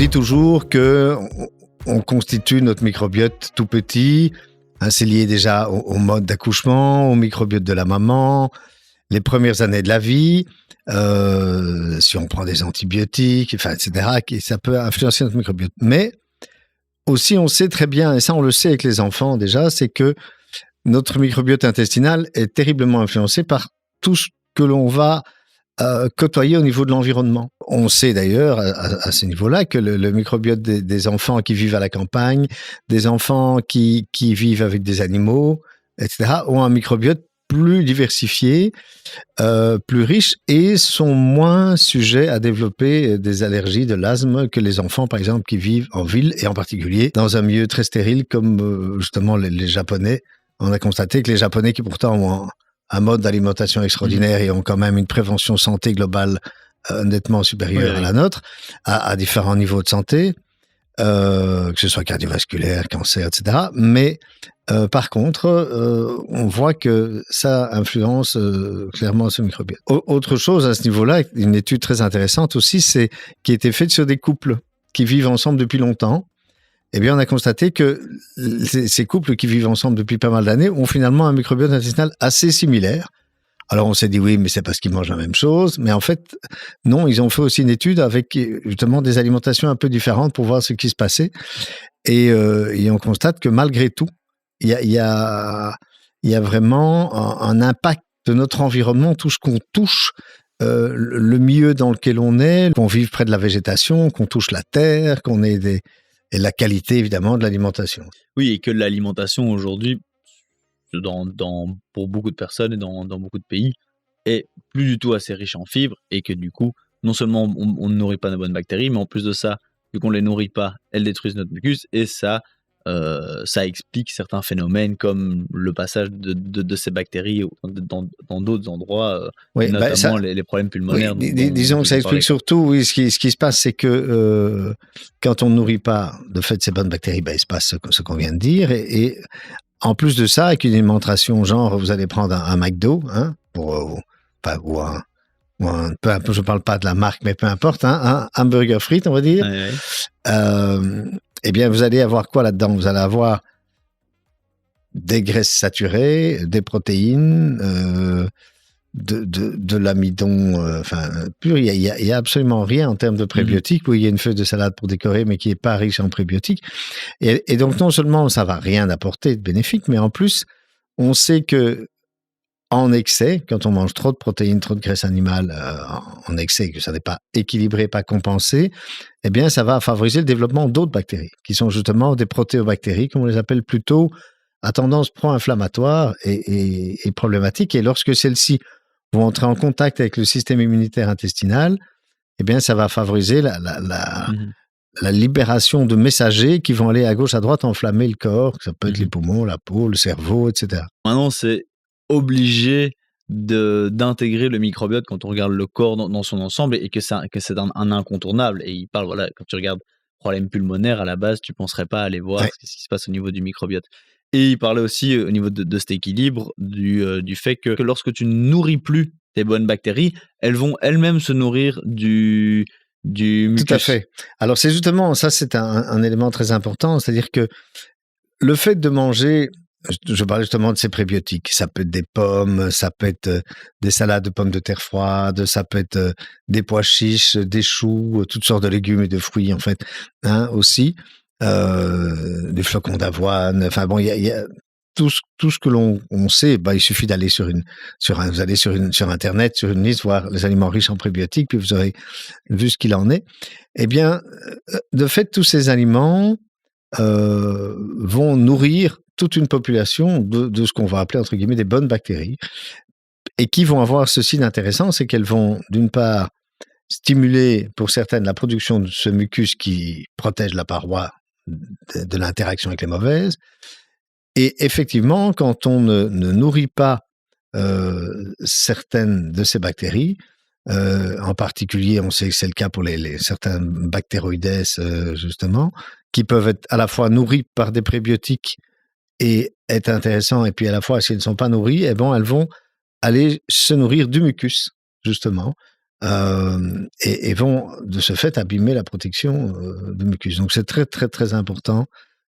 dit toujours qu'on constitue notre microbiote tout petit. C'est lié déjà au mode d'accouchement, au microbiote de la maman, les premières années de la vie, si on prend des antibiotiques, etc., ça peut influencer notre microbiote. Mais aussi, on sait très bien, et ça on le sait avec les enfants déjà, c'est que notre microbiote intestinal est terriblement influencé par tout ce que l'on va côtoyer au niveau de l'environnement. On sait d'ailleurs à ce niveau-là que le microbiote des enfants qui vivent à la campagne, des enfants qui vivent avec des animaux, etc., ont un microbiote plus diversifié, plus riche et sont moins sujets à développer des allergies, de l'asthme que les enfants, par exemple, qui vivent en ville et en particulier dans un milieu très stérile comme justement les Japonais. On a constaté que les Japonais qui pourtant ont un mode d'alimentation extraordinaire et ont quand même une prévention santé globale nettement supérieure à la nôtre, à différents niveaux de santé, que ce soit cardiovasculaire, cancer, etc. Mais par contre, on voit que ça influence clairement ce microbiote. Autre chose à ce niveau-là, une étude très intéressante aussi, c'est qui a été faite sur des couples qui vivent ensemble depuis longtemps. Eh bien, on a constaté que ces couples qui vivent ensemble depuis pas mal d'années ont finalement un microbiote intestinal assez similaire. Alors, on s'est dit oui, mais c'est parce qu'ils mangent la même chose. Mais en fait, non, ils ont fait aussi une étude avec justement des alimentations un peu différentes pour voir ce qui se passait. Et on constate que malgré tout, il y a vraiment un impact de notre environnement, tout ce qu'on touche, le milieu dans lequel on est, qu'on vive près de la végétation, qu'on touche la terre, qu'on ait et la qualité, évidemment, de l'alimentation. Oui, et que l'alimentation, aujourd'hui, pour beaucoup de personnes et dans beaucoup de pays, est plus du tout assez riche en fibres et que du coup, non seulement on ne nourrit pas nos bonnes bactéries, mais en plus de ça, vu qu'on ne les nourrit pas, elles détruisent notre mucus et ça explique certains phénomènes comme le passage de ces bactéries dans d'autres endroits, Oui, notamment les problèmes pulmonaires. Oui, disons que ça explique surtout, oui, ce qui se passe, c'est que quand on ne nourrit pas de fait ces bonnes bactéries, il se passe ce qu'on vient de dire. Et en plus de ça, avec une alimentation genre, vous allez prendre un McDo, hein, ou un peu importe, je ne parle pas de la marque, mais peu importe, hein, un hamburger frites, on va dire. Eh bien, vous allez avoir quoi là-dedans? Vous allez avoir des graisses saturées, des protéines, de l'amidon, pur. Il y a absolument rien en termes de prébiotiques. Oui, il y a une feuille de salade pour décorer, mais qui n'est pas riche en prébiotiques. Et donc, non seulement ça ne va rien apporter de bénéfique, mais en plus, on sait que en excès, quand on mange trop de protéines, trop de graisse animale en excès, que ça n'est pas équilibré, pas compensé, eh bien, ça va favoriser le développement d'autres bactéries, qui sont justement des protéobactéries, comme on les appelle plutôt, à tendance pro-inflammatoire et problématique. Et lorsque celles-ci vont entrer en contact avec le système immunitaire intestinal, eh bien, ça va favoriser la libération de messagers qui vont aller à gauche, à droite, enflammer le corps. Ça peut être les poumons, la peau, le cerveau, etc. Maintenant, c'est obligé d'intégrer le microbiote quand on regarde le corps dans son ensemble et que c'est un incontournable. Et il parle, voilà, quand tu regardes problème pulmonaire, à la base, tu ne penserais pas aller voir ce qui se passe au niveau du microbiote. Et il parlait aussi au niveau de cet équilibre, du fait que lorsque tu ne nourris plus tes bonnes bactéries, elles vont elles-mêmes se nourrir du mucus. Tout à fait. Alors, c'est justement, ça, c'est un élément très important, c'est-à-dire que le fait de manger, je parlais justement de ces prébiotiques, ça peut être des pommes, ça peut être des salades de pommes de terre froides, ça peut être des pois chiches, des choux, toutes sortes de légumes et de fruits, en fait, hein, aussi, des flocons d'avoine, enfin bon, il y a tout ce que l'on sait, il suffit d'aller vous allez sur Internet, sur une liste, voir les aliments riches en prébiotiques, puis vous aurez vu ce qu'il en est. Eh bien, de fait, tous ces aliments vont nourrir toute une population de ce qu'on va appeler, entre guillemets, des bonnes bactéries, et qui vont avoir ceci d'intéressant, c'est qu'elles vont, d'une part, stimuler pour certaines la production de ce mucus qui protège la paroi de l'interaction avec les mauvaises. Et effectivement, quand on ne nourrit pas certaines de ces bactéries, en particulier, on sait que c'est le cas pour certains bactéroïdes, justement, qui peuvent être à la fois nourris par des prébiotiques et être intéressants, et puis à la fois, si elles ne sont pas nourries, elles vont aller se nourrir du mucus, justement, et vont de ce fait abîmer la protection du mucus. Donc c'est très très très important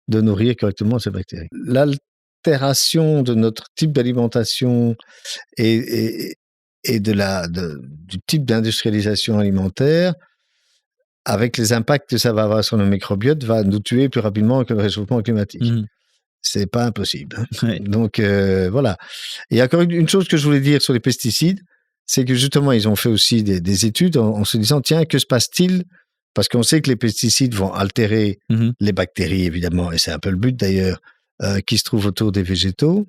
de nourrir correctement ces bactéries. L'altération de notre type d'alimentation et du type d'industrialisation alimentaire, avec les impacts que ça va avoir sur nos microbiotes, va nous tuer plus rapidement que le réchauffement climatique. C'est pas impossible. Hein. Ouais. Donc voilà. Et encore une chose que je voulais dire sur les pesticides, c'est que justement, ils ont fait aussi des études en se disant, tiens, que se passe-t-il? Parce qu'on sait que les pesticides vont altérer les bactéries, évidemment, et c'est un peu le but d'ailleurs, qui se trouvent autour des végétaux.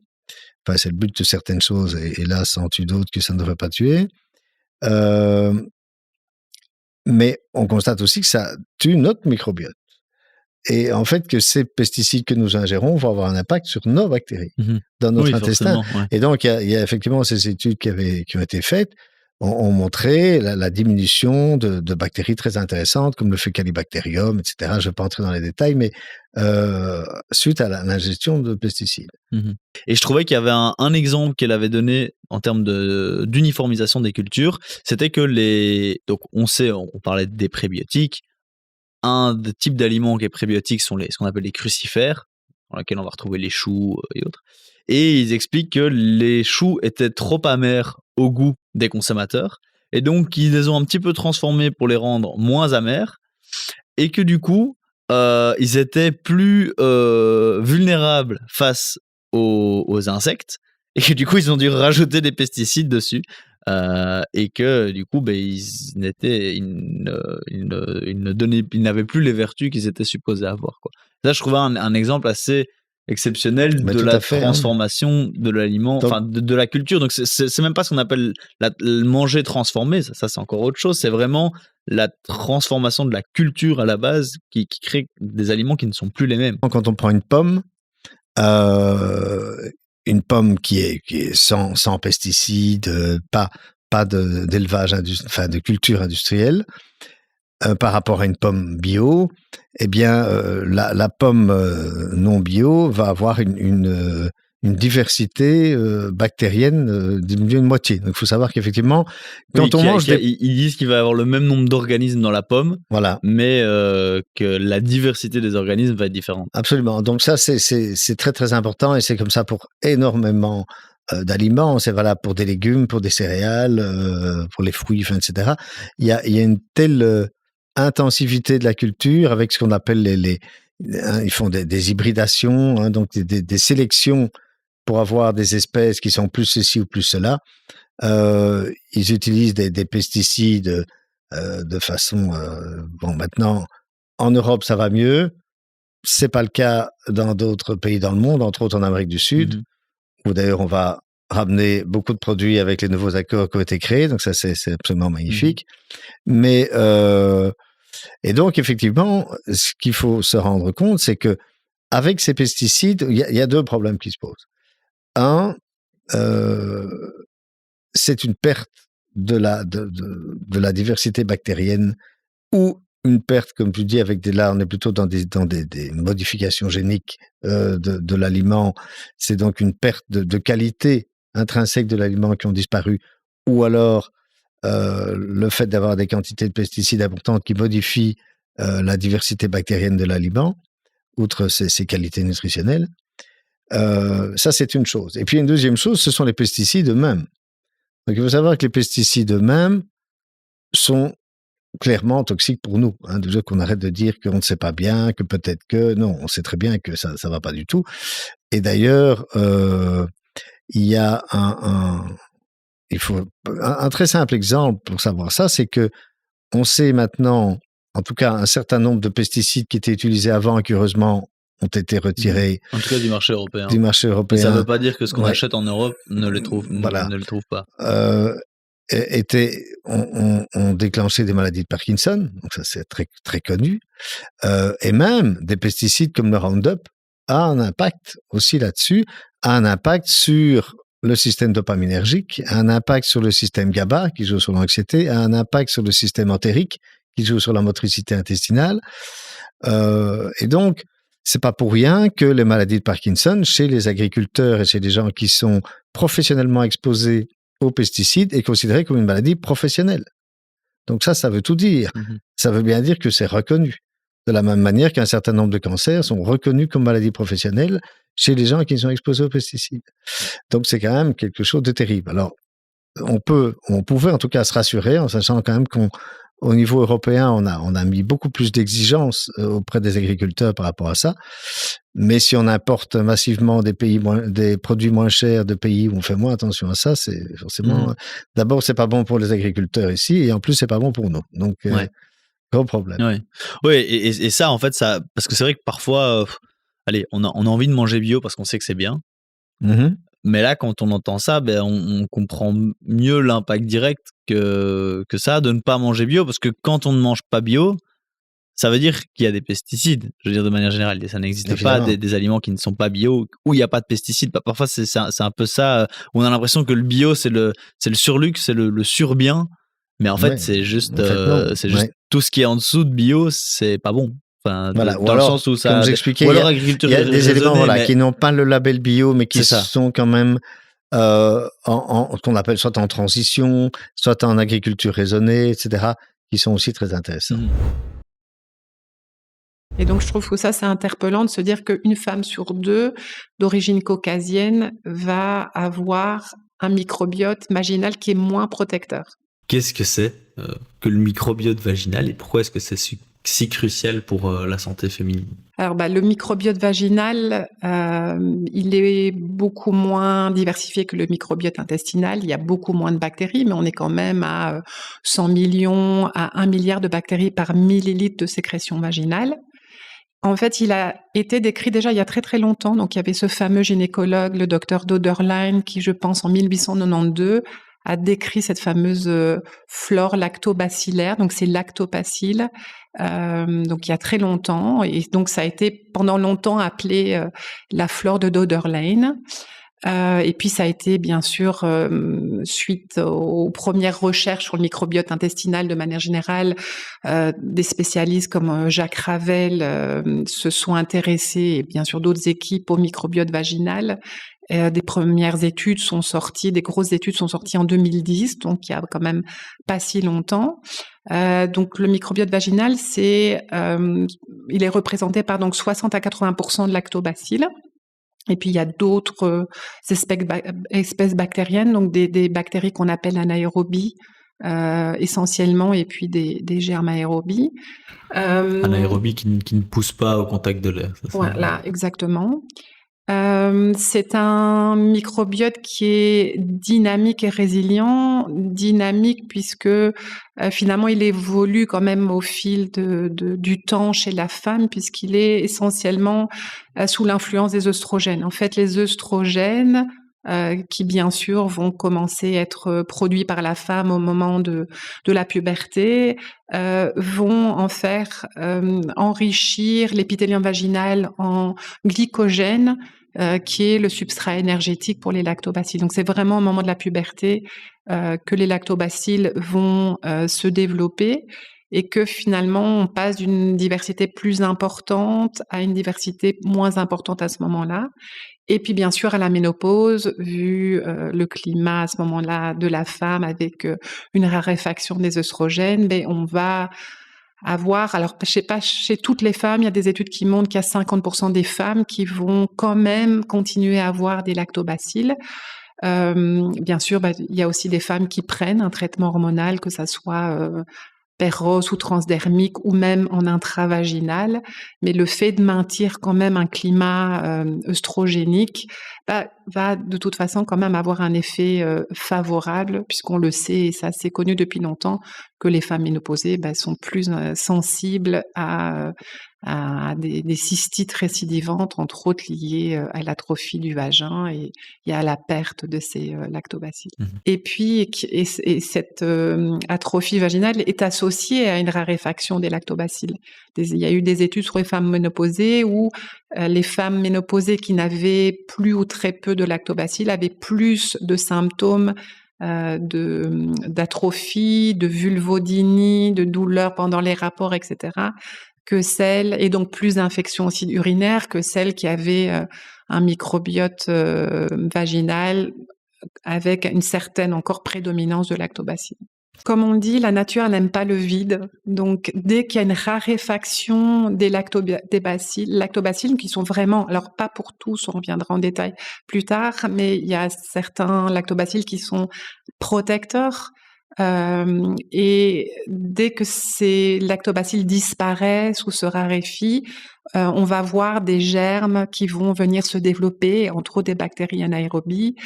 Enfin, c'est le but de certaines choses, et là, ça en tue d'autres que ça ne devrait pas tuer. Mais on constate aussi que ça tue notre microbiote. Et en fait, que ces pesticides que nous ingérons vont avoir un impact sur nos bactéries, dans notre intestin. Ouais. Et donc, il y a effectivement ces études qui ont été faites, ont montré la diminution de bactéries très intéressantes, comme le Faecalibacterium, etc. Je ne vais pas entrer dans les détails, mais suite à l'ingestion de pesticides. Et je trouvais qu'il y avait un exemple qu'elle avait donné en termes d'uniformisation des cultures, c'était que donc on parlait des prébiotiques. Un des types d'aliments qui est prébiotique sont ce qu'on appelle les crucifères, dans lesquels on va retrouver les choux et autres. Et ils expliquent que les choux étaient trop amers au goût des consommateurs, et donc ils les ont un petit peu transformés pour les rendre moins amers, et que du coup, ils étaient plus vulnérables face aux insectes, et que du coup, ils ont dû rajouter des pesticides dessus. Et que du coup, ils n'avaient plus les vertus qu'ils étaient supposés avoir, quoi. Là, je trouvais un exemple assez exceptionnel de la transformation de l'aliment, enfin de la culture. Donc c'est même pas ce qu'on appelle le manger transformé, ça c'est encore autre chose. C'est vraiment la transformation de la culture à la base qui crée des aliments qui ne sont plus les mêmes. Quand on prend une pomme qui est sans pesticides, pas d'élevage, de culture industrielle, par rapport à une pomme bio, eh bien, la pomme non bio va avoir une diversité bactérienne diminuée de moitié. Donc, il faut savoir qu'effectivement, quand on mange ils disent qu'il va y avoir le même nombre d'organismes dans la pomme, voilà, mais que la diversité des organismes va être différente. Absolument. Donc ça, c'est très, très important, et c'est comme ça pour énormément d'aliments. C'est valable pour des légumes, pour des céréales, pour les fruits, etc. Il y a une telle intensivité de la culture avec ce qu'on appelle ils font des hybridations, hein, donc des sélections pour avoir des espèces qui sont plus ceci ou plus cela. Ils utilisent des pesticides de façon... maintenant, en Europe, ça va mieux. C'est pas le cas dans d'autres pays dans le monde, entre autres en Amérique du Sud, où d'ailleurs on va ramener beaucoup de produits avec les nouveaux accords qui ont été créés. Donc ça, c'est absolument magnifique. Mais et donc effectivement, ce qu'il faut se rendre compte, c'est que avec ces pesticides, il y a deux problèmes qui se posent. Un, c'est une perte de la diversité bactérienne, ou une perte, comme tu dis, là on est plutôt dans des modifications géniques de l'aliment. C'est donc une perte de qualité intrinsèque de l'aliment qui ont disparu, ou alors le fait d'avoir des quantités de pesticides importantes qui modifient la diversité bactérienne de l'aliment, outre ses qualités nutritionnelles. Ça, c'est une chose. Et puis une deuxième chose, ce sont les pesticides eux-mêmes. Donc il faut savoir que les pesticides eux-mêmes sont clairement toxiques pour nous. Hein, déjà qu'on arrête de dire qu'on ne sait pas bien, que peut-être que... Non, on sait très bien que ça ne va pas du tout. Et d'ailleurs, il y a un très simple exemple pour savoir ça, c'est que on sait maintenant, en tout cas, un certain nombre de pesticides qui étaient utilisés avant et qui, heureusement, ont été retirés. En tout cas, du marché européen. Et ça ne veut pas dire que ce qu'on achète en Europe ne le trouve pas. Ont déclenché des maladies de Parkinson, donc ça c'est très, très connu, et même des pesticides comme le Roundup a un impact aussi là-dessus, a un impact sur le système dopaminergique, a un impact sur le système GABA qui joue sur l'anxiété, a un impact sur le système entérique qui joue sur la motricité intestinale, et donc c'est pas pour rien que les maladies de Parkinson chez les agriculteurs et chez les gens qui sont professionnellement exposés aux pesticides est considérée comme une maladie professionnelle. Donc ça veut tout dire. Mhm. Ça veut bien dire que c'est reconnu. De la même manière qu'un certain nombre de cancers sont reconnus comme maladies professionnelles chez les gens qui sont exposés aux pesticides. Donc c'est quand même quelque chose de terrible. Alors, on pouvait en tout cas se rassurer en sachant quand même qu'au niveau européen, on a mis beaucoup plus d'exigences auprès des agriculteurs par rapport à ça. Mais si on importe massivement des produits moins chers de pays où on fait moins attention à ça, c'est forcément, d'abord, c'est pas bon pour les agriculteurs ici et en plus, c'est pas bon pour nous. Donc, gros problème. Ouais. Ouais, et ça, en fait, ça, parce que c'est vrai que parfois, allez, on a envie de manger bio parce qu'on sait que c'est bien. Mhm. Mais là, quand on entend ça, ben, on comprend mieux l'impact direct que ça de ne pas manger bio, parce que quand on ne mange pas bio, ça veut dire qu'il y a des pesticides. Je veux dire, de manière générale, ça n'existe pas Évidemment. des aliments qui ne sont pas bio, où il n'y a pas de pesticides. Parfois, c'est un peu ça, où on a l'impression que le bio, c'est le surluxe, c'est le surbien. Mais en fait, Ouais. c'est juste, En fait, non. juste tout ce qui est en dessous de bio, c'est pas bon. Enfin, Voilà. Ou dans le alors, sens où comme ça, j'expliquais, ou il alors agriculture y a des éléments raisonnée, mais qui n'ont pas le label bio, mais qui c'est ça. sont quand même qu'on appelle soit en transition, soit en agriculture raisonnée, etc., qui sont aussi très intéressants. Mhm. Et donc, je trouve que ça, c'est interpellant de se dire qu'une femme sur deux d'origine caucasienne va avoir un microbiote vaginal qui est moins protecteur. Qu'est-ce que c'est que le microbiote vaginal et pourquoi est-ce que c'est si crucial pour la santé féminine? Alors, le microbiote vaginal, il est beaucoup moins diversifié que le microbiote intestinal. Il y a beaucoup moins de bactéries, mais on est quand même à 100 millions à 1 milliard de bactéries par millilitre de sécrétion vaginale. En fait, il a été décrit déjà il y a très très longtemps. Donc, il y avait ce fameux gynécologue, le docteur Doederlein, qui, je pense, en 1892, a décrit cette fameuse flore lactobacilliaire. Donc, c'est lactobacille. Donc, il y a très longtemps. Et donc, ça a été pendant longtemps appelé la flore de Doederlein. Et puis, ça a été, bien sûr, suite aux premières recherches sur le microbiote intestinal de manière générale, des spécialistes comme Jacques Ravel se sont intéressés, et bien sûr d'autres équipes, au microbiote vaginal. Des premières études sont sorties, des grosses études sont sorties en 2010, donc il y a quand même pas si longtemps. Donc le microbiote vaginal, il est représenté par donc 60 à 80% de lactobacilles. Et puis, il y a d'autres espèces bactériennes, donc des bactéries qu'on appelle anaérobies, essentiellement, et puis des germes aérobies. Anaérobie qui ne pousse pas au contact de l'air. Voilà, exactement. C'est un microbiote qui est dynamique et résilient. Dynamique puisque finalement il évolue quand même au fil du temps chez la femme, puisqu'il est essentiellement sous l'influence des œstrogènes. En fait, les œstrogènes qui bien sûr vont commencer à être produits par la femme au moment de la puberté, vont en faire enrichir l'épithélium vaginal en glycogène, qui est le substrat énergétique pour les lactobacilles. Donc c'est vraiment au moment de la puberté que les lactobacilles vont se développer, et que finalement on passe d'une diversité plus importante à une diversité moins importante à ce moment-là. Et puis bien sûr à la ménopause, vu le climat à ce moment-là de la femme, avec une raréfaction des œstrogènes, on va avoir, alors je sais pas chez toutes les femmes, il y a des études qui montrent qu'il y a 50% des femmes qui vont quand même continuer à avoir des lactobacilles. Bien sûr, il y a aussi des femmes qui prennent un traitement hormonal, que ça soit péros ou transdermique ou même en intravaginal, mais le fait de maintenir quand même un climat œstrogénique va de toute façon quand même avoir un effet favorable, puisqu'on le sait, et ça c'est connu depuis longtemps, que les femmes ménopausées sont plus sensibles à des cystites récidivantes, entre autres liées à l'atrophie du vagin et à la perte de ces lactobacilles. Mhm. Et puis, cette atrophie vaginale est associée à une raréfaction des lactobacilles. Il y a eu des études sur les femmes ménopausées où les femmes ménopausées qui n'avaient plus ou très peu de lactobacilles avaient plus de symptômes d'atrophie, de vulvodynie, de douleurs pendant les rapports, etc., que celles, et donc plus d'infections aussi urinaires, que celles qui avaient un microbiote vaginal avec une certaine encore prédominance de lactobacilles. Comme on dit, la nature n'aime pas le vide. Donc, dès qu'il y a une raréfaction des lactobacilles qui sont vraiment, alors pas pour tous, on reviendra en détail plus tard, mais il y a certains lactobacilles qui sont protecteurs. Et dès que ces lactobacilles disparaissent ou se raréfient, on va voir des germes qui vont venir se développer, entre autres des bactéries anaérobies,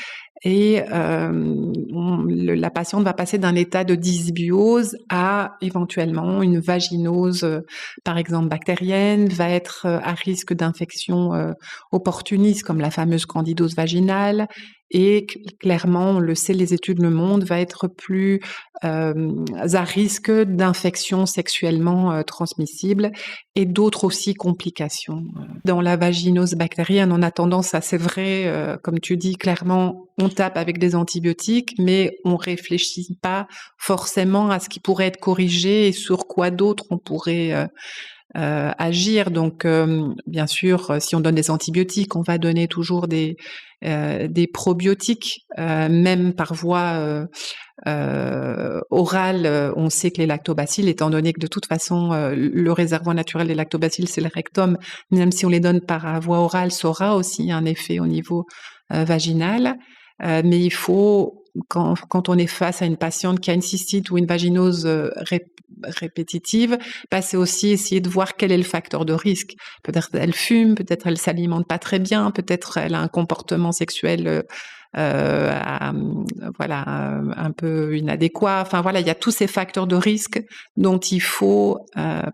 et la patiente va passer d'un état de dysbiose à éventuellement une vaginose, par exemple bactérienne, va être à risque d'infection opportuniste comme la fameuse candidose vaginale. Et clairement, on le sait, les études le montrent, va être plus à risque d'infections sexuellement transmissibles et d'autres aussi complications. Dans la vaginose bactérienne, on a tendance à, c'est vrai, comme tu dis, clairement, on tape avec des antibiotiques, mais on réfléchit pas forcément à ce qui pourrait être corrigé et sur quoi d'autre on pourrait agir. Donc, bien sûr, si on donne des antibiotiques, on va donner toujours des probiotiques, même par voie orale. On sait que les lactobacilles, étant donné que de toute façon, le réservoir naturel des lactobacilles, c'est le rectum, même si on les donne par voie orale, ça aura aussi un effet au niveau vaginal. Mais il faut, quand on est face à une patiente qui a une cystite ou une vaginose répétitive, c'est aussi essayer de voir quel est le facteur de risque. Peut-être elle fume, peut-être elle s'alimente pas très bien, peut-être elle a un comportement sexuel un peu inadéquat. Enfin voilà, il y a tous ces facteurs de risque dont il faut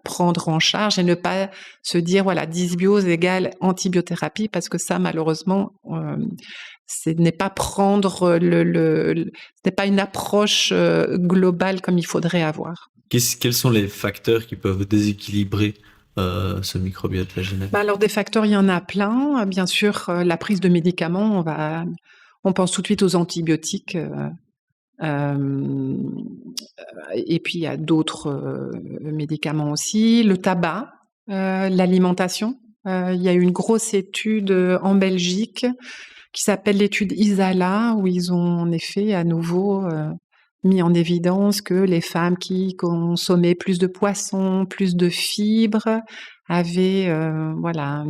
prendre en charge et ne pas se dire voilà, dysbiose égale antibiothérapie, parce que ça malheureusement ce n'est pas prendre ce n'est pas une approche globale comme il faudrait avoir. Quels sont les facteurs qui peuvent déséquilibrer ce microbiote vaginal? Alors des facteurs, il y en a plein. Bien sûr, la prise de médicaments, on pense tout de suite aux antibiotiques. Et puis il y a d'autres médicaments aussi. Le tabac, l'alimentation. Il y a eu une grosse étude en Belgique qui s'appelle l'étude ISALA, où ils ont en effet à nouveau mis en évidence que les femmes qui consommaient plus de poissons, plus de fibres, avaient un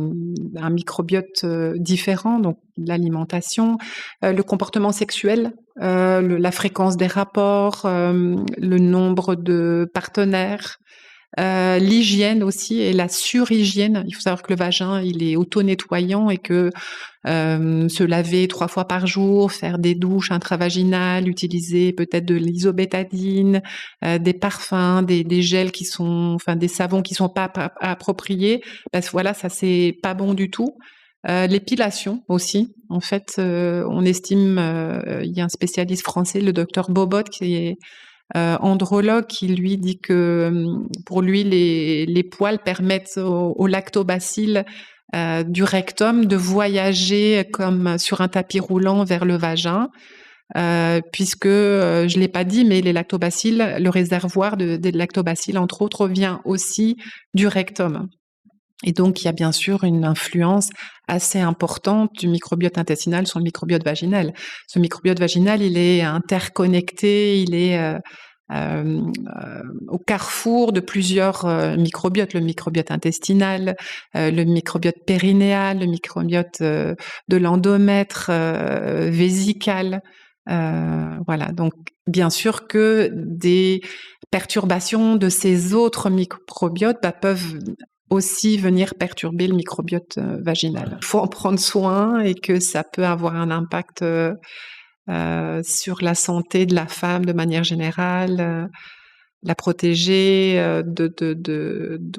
microbiote différent, donc l'alimentation, le comportement sexuel, la fréquence des rapports, le nombre de partenaires, l'hygiène aussi et la surhygiène. Il faut savoir que le vagin, il est auto-nettoyant et que se laver 3 fois par jour, faire des douches intravaginales, utiliser peut-être de l'isobétadine, des parfums, des gels qui sont, enfin des savons qui sont pas appropriés, parce que voilà, ça c'est pas bon du tout. L'épilation aussi. En fait, on estime, il y a un spécialiste français, le docteur Bobot, qui est andrologue, qui lui dit que pour lui les poils permettent aux lactobacilles du rectum de voyager comme sur un tapis roulant vers le vagin, puisque je l'ai pas dit, mais les lactobacilles, le réservoir des lactobacilles entre autres vient aussi du rectum. Et donc, il y a bien sûr une influence assez importante du microbiote intestinal sur le microbiote vaginal. Ce microbiote vaginal, il est interconnecté, il est au carrefour de plusieurs microbiotes, le microbiote intestinal, le microbiote périnéal, le microbiote de l'endomètre, vésical. Voilà, donc bien sûr que des perturbations de ces autres microbiotes peuvent aussi venir perturber le microbiote vaginal. Il faut en prendre soin et que ça peut avoir un impact sur la santé de la femme de manière générale, la protéger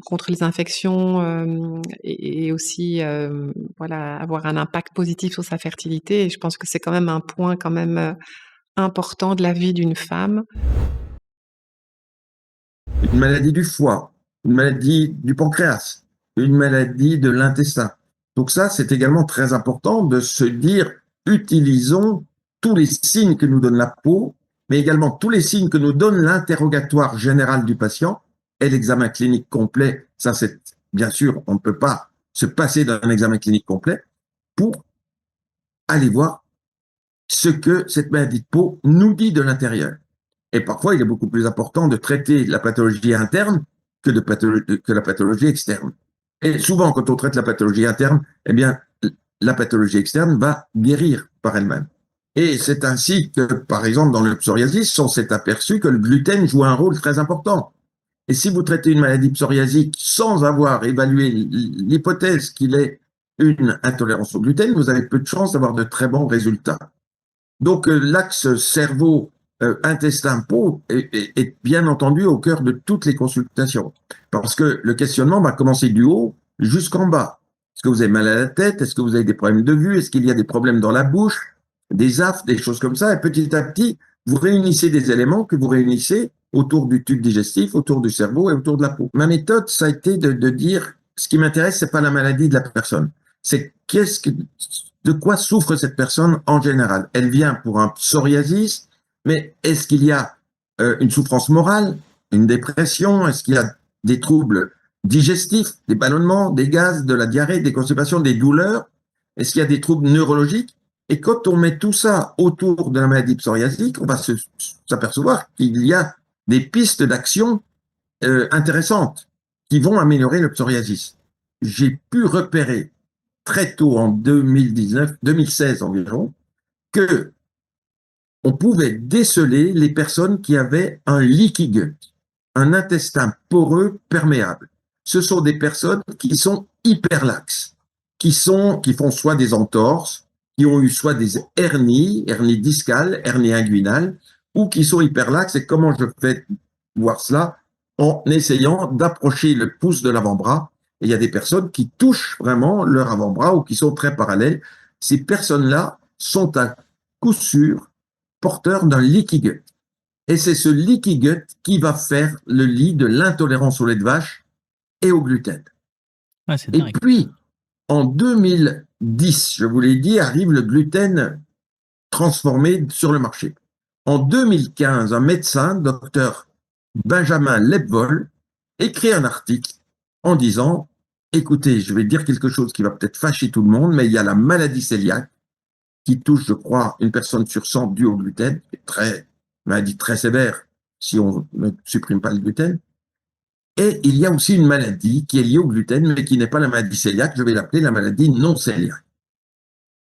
contre les infections et aussi avoir un impact positif sur sa fertilité. Et je pense que c'est quand même un point quand même important de la vie d'une femme. Une maladie du foie, une maladie du pancréas, une maladie de l'intestin. Donc ça, c'est également très important de se dire, utilisons tous les signes que nous donne la peau, mais également tous les signes que nous donne l'interrogatoire général du patient et l'examen clinique complet. Ça, c'est bien sûr, on ne peut pas se passer d'un examen clinique complet pour aller voir ce que cette maladie de peau nous dit de l'intérieur. Et parfois, il est beaucoup plus important de traiter la pathologie interne que la pathologie externe. Et souvent, quand on traite la pathologie interne, eh bien, la pathologie externe va guérir par elle-même. Et c'est ainsi que, par exemple, dans le psoriasis, on s'est aperçu que le gluten joue un rôle très important. Et si vous traitez une maladie psoriasique sans avoir évalué l'hypothèse qu'il est une intolérance au gluten, vous avez peu de chances d'avoir de très bons résultats. Donc, l'axe cerveau, intestin, peau est bien entendu au cœur de toutes les consultations. Parce que le questionnement va commencer du haut jusqu'en bas. Est-ce que vous avez mal à la tête? Est-ce que vous avez des problèmes de vue? Est-ce qu'il y a des problèmes dans la bouche? Des affes, des choses comme ça. Et petit à petit, vous réunissez des éléments que vous réunissez autour du tube digestif, autour du cerveau et autour de la peau. Ma méthode, ça a été de dire, ce qui m'intéresse, c'est pas la maladie de la personne. C'est de quoi souffre cette personne en général. Elle vient pour un psoriasis, mais est-ce qu'il y a une souffrance morale, une dépression? Est-ce qu'il y a des troubles digestifs, des ballonnements, des gaz, de la diarrhée, des constipations, des douleurs? Est-ce qu'il y a des troubles neurologiques? Et quand on met tout ça autour de la maladie psoriasique, on va s'apercevoir qu'il y a des pistes d'action intéressantes qui vont améliorer le psoriasis. J'ai pu repérer très tôt en 2016 environ, que on pouvait déceler les personnes qui avaient un leaky gut, un intestin poreux perméable. Ce sont des personnes qui sont hyperlaxes, qui font soit des entorses, qui ont eu soit des hernies discales, hernies inguinales, ou qui sont hyperlaxes. Et comment je fais voir cela? En essayant d'approcher le pouce de l'avant-bras. Et il y a des personnes qui touchent vraiment leur avant-bras ou qui sont très parallèles. Ces personnes-là sont à coup sûr porteurs d'un leaky gut. Et c'est ce leaky gut qui va faire le lit de l'intolérance au lait de vache et au gluten. Ouais, c'est Et dingue. puis, en 2010, je vous l'ai dit, arrive le gluten transformé sur le marché. En 2015, un médecin, docteur Benjamin Lebwohl, écrit un article en disant, écoutez, je vais dire quelque chose qui va peut-être fâcher tout le monde, mais il y a la maladie cœliaque qui touche, je crois, une personne sur 100 due au gluten, maladie très sévère si on ne supprime pas le gluten. Et il y a aussi une maladie qui est liée au gluten, mais qui n'est pas la maladie cœliaque, je vais l'appeler la maladie non cœliaque.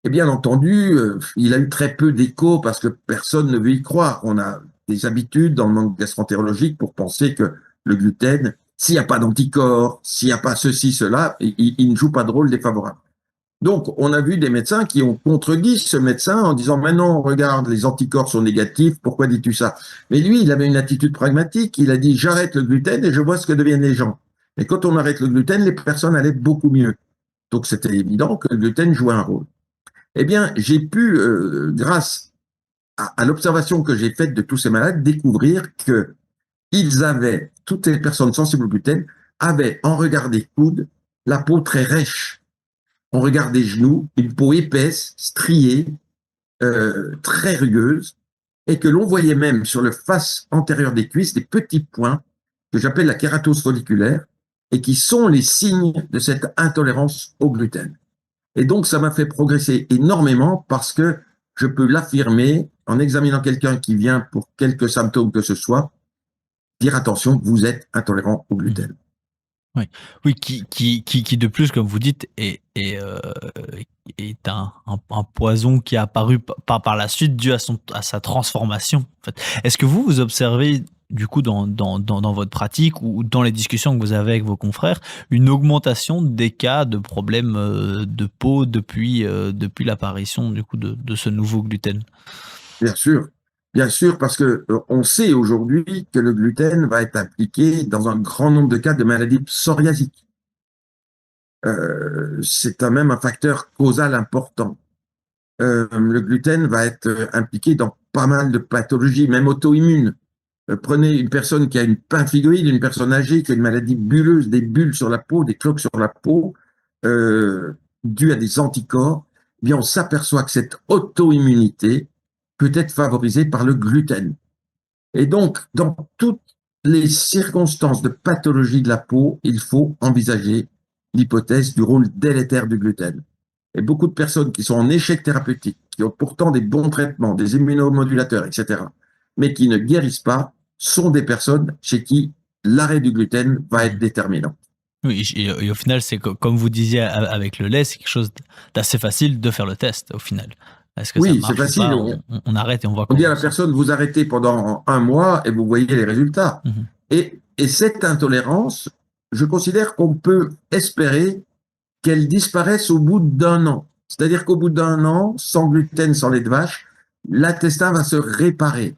Et bien entendu, il a eu très peu d'écho parce que personne ne veut y croire. On a des habitudes dans le monde gastroentérologique pour penser que le gluten, s'il n'y a pas d'anticorps, s'il n'y a pas ceci, cela, il ne joue pas de rôle défavorable. Donc, on a vu des médecins qui ont contredit ce médecin en disant « Mais non, regarde, les anticorps sont négatifs, pourquoi dis-tu ça ?» Mais lui, il avait une attitude pragmatique, il a dit « J'arrête le gluten et je vois ce que deviennent les gens. » Et quand on arrête le gluten, les personnes allaient beaucoup mieux. Donc, c'était évident que le gluten jouait un rôle. Eh bien, j'ai pu, grâce à l'observation que j'ai faite de tous ces malades, découvrir que toutes les personnes sensibles au gluten avaient, en regard des coudes, la peau très rêche. En regard des genoux, une peau épaisse, striée, très rugueuse, et que l'on voyait même sur le face antérieur des cuisses des petits points que j'appelle la kératose folliculaire, et qui sont les signes de cette intolérance au gluten. Et donc, ça m'a fait progresser énormément parce que je peux l'affirmer en examinant quelqu'un qui vient pour quelques symptômes que ce soit, dire attention, vous êtes intolérant au gluten. Oui, qui de plus, comme vous dites, est un poison qui est apparu par la suite dû à sa transformation. En fait. Est-ce que vous observez, du coup, dans votre pratique ou dans les discussions que vous avez avec vos confrères, une augmentation des cas de problèmes de peau depuis l'apparition, du coup, de ce nouveau gluten? Bien sûr, parce que on sait aujourd'hui que le gluten va être impliqué dans un grand nombre de cas de maladies psoriasiques. C'est même un facteur causal important. Le gluten va être impliqué dans pas mal de pathologies, même auto-immunes. Prenez une personne qui a une pemphigoïde, une personne âgée qui a une maladie bulleuse, des bulles sur la peau, des cloques sur la peau, dues à des anticorps. Eh bien, on s'aperçoit que cette auto-immunité peut être favorisée par le gluten. Et donc, dans toutes les circonstances de pathologie de la peau, il faut envisager l'hypothèse du rôle délétère du gluten. Et beaucoup de personnes qui sont en échec thérapeutique, qui ont pourtant des bons traitements, des immunomodulateurs, etc., mais qui ne guérissent pas, sont des personnes chez qui l'arrêt du gluten va être déterminant. Oui, et au final, c'est comme vous disiez avec le lait, c'est quelque chose d'assez facile de faire le test au final. Est-ce que ça Oui, c'est marche ou facile. pas? On arrête et on voit On dit comment à on la sent. personne, vous arrêtez pendant 1 mois et vous voyez les résultats. Mhm. Et cette intolérance, je considère qu'on peut espérer qu'elle disparaisse au bout d'1 an. C'est-à-dire qu'au bout d'1 an, sans gluten, sans lait de vache, l'intestin va se réparer.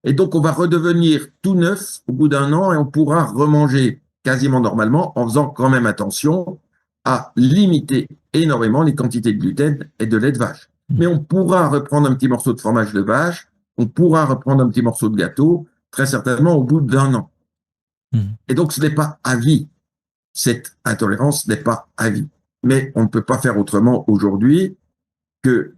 Et donc, on va redevenir tout neuf au bout d'1 an et on pourra remanger quasiment normalement en faisant quand même attention à limiter énormément les quantités de gluten et de lait de vache. Mais on pourra reprendre un petit morceau de fromage de vache, on pourra reprendre un petit morceau de gâteau, très certainement au bout d'1 an. Et donc, ce n'est pas à vie. Cette intolérance n'est pas à vie. Mais on ne peut pas faire autrement aujourd'hui que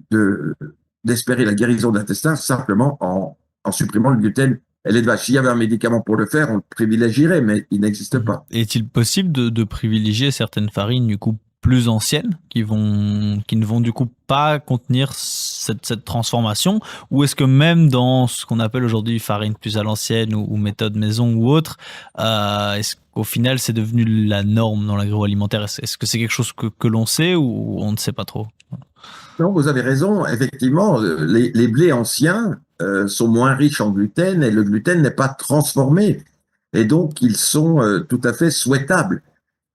d'espérer la guérison de l'intestin simplement en supprimant le gluten et lait de vache. S'il y avait un médicament pour le faire, on le privilégierait, mais il n'existe pas. Est-il possible de privilégier certaines farines du coup plus anciennes qui ne vont du coup pas contenir cette transformation, ou est-ce que même dans ce qu'on appelle aujourd'hui farine plus à l'ancienne ou méthode maison ou autre, est-ce qu'au final c'est devenu la norme dans l'agroalimentaire? Est-ce que c'est quelque chose que l'on sait ou on ne sait pas trop? Non, vous avez raison. Effectivement, les blés anciens sont moins riches en gluten et le gluten n'est pas transformé. Et donc, ils sont tout à fait souhaitables.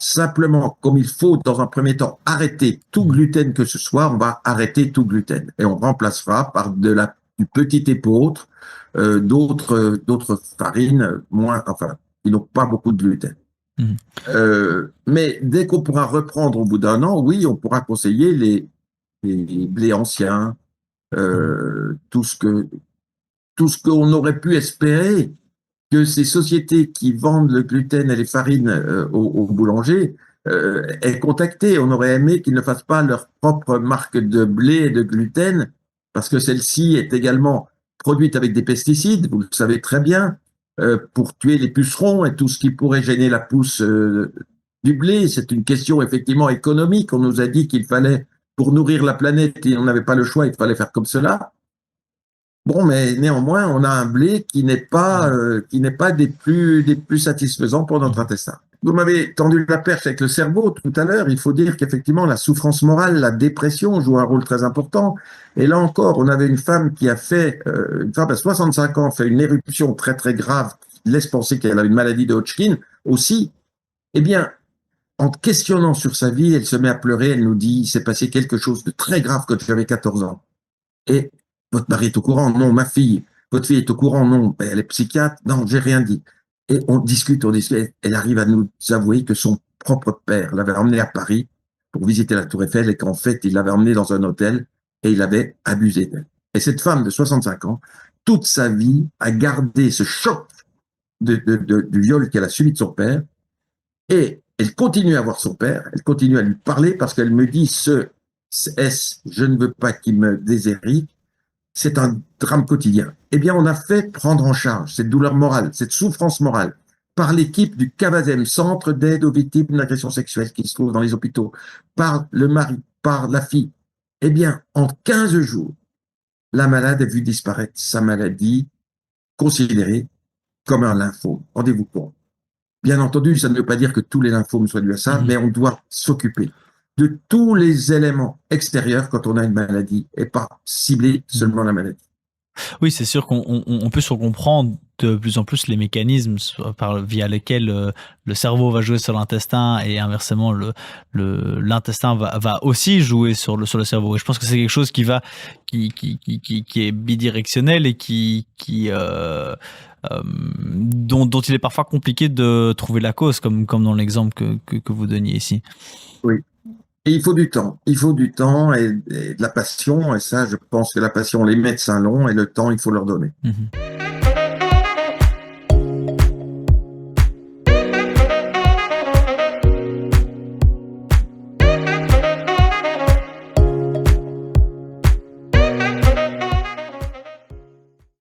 Simplement, comme il faut, dans un premier temps, arrêter tout gluten que ce soit, on va arrêter tout gluten. Et on remplacera par du petit épeautre, d'autres farines qui n'ont pas beaucoup de gluten. Mais dès qu'on pourra reprendre au bout d'1 an, oui, on pourra conseiller les blés anciens, tout ce qu'on aurait pu espérer que ces sociétés qui vendent le gluten et les farines aux boulangers aient contacté. On aurait aimé qu'ils ne fassent pas leur propre marque de blé et de gluten, parce que celle-ci est également produite avec des pesticides, vous le savez très bien, pour tuer les pucerons et tout ce qui pourrait gêner la pousse du blé. C'est une question effectivement économique. On nous a dit qu'il fallait, pour nourrir la planète, et on n'avait pas le choix, il fallait faire comme cela. Bon, mais néanmoins, on a un blé qui n'est pas des plus satisfaisants pour notre intestin. Vous m'avez tendu la perche avec le cerveau tout à l'heure. Il faut dire qu'effectivement, la souffrance morale, la dépression jouent un rôle très important. Et là encore, on avait une femme qui a fait, une femme à 65 ans, fait une éruption très très grave, qui laisse penser qu'elle a une maladie de Hodgkin aussi. Eh bien, en questionnant sur sa vie, elle se met à pleurer. Elle nous dit, il s'est passé quelque chose de très grave quand j'avais 14 ans. Et votre mari est au courant? Non. Ma fille? Votre fille est au courant? Non. Elle est psychiatre? Non, j'ai rien dit. Et on discute. Elle arrive à nous avouer que son propre père l'avait emmenée à Paris pour visiter la Tour Eiffel et qu'en fait, il l'avait emmenée dans un hôtel et il avait abusé d'elle. Et cette femme de 65 ans, toute sa vie, a gardé ce choc du viol qu'elle a subi de son père, et elle continue à voir son père, elle continue à lui parler parce qu'elle me dit je ne veux pas qu'il me déshérite, c'est un drame quotidien. Eh bien, on a fait prendre en charge cette douleur morale, cette souffrance morale, par l'équipe du CAVASEM, Centre d'aide aux victimes d'agressions sexuelles qui se trouve dans les hôpitaux, par le mari, par la fille. Eh bien, en 15 jours, la malade a vu disparaître sa maladie considérée comme un lymphome. Rendez-vous compte. Bien entendu, ça ne veut pas dire que tous les lymphomes soient dus à ça, mais on doit s'occuper de tous les éléments extérieurs quand on a une maladie et pas cibler seulement la maladie. Oui, c'est sûr qu'on peut comprendre de plus en plus les mécanismes via lesquels le cerveau va jouer sur l'intestin et inversement l'intestin va aussi jouer sur le cerveau. Et je pense que c'est quelque chose qui est bidirectionnel et dont il est parfois compliqué de trouver la cause, comme dans l'exemple que vous donniez ici. Oui. Et il faut du temps. Il faut du temps et de la passion. Et ça, je pense que la passion, les médecins l'ont et le temps, il faut leur donner.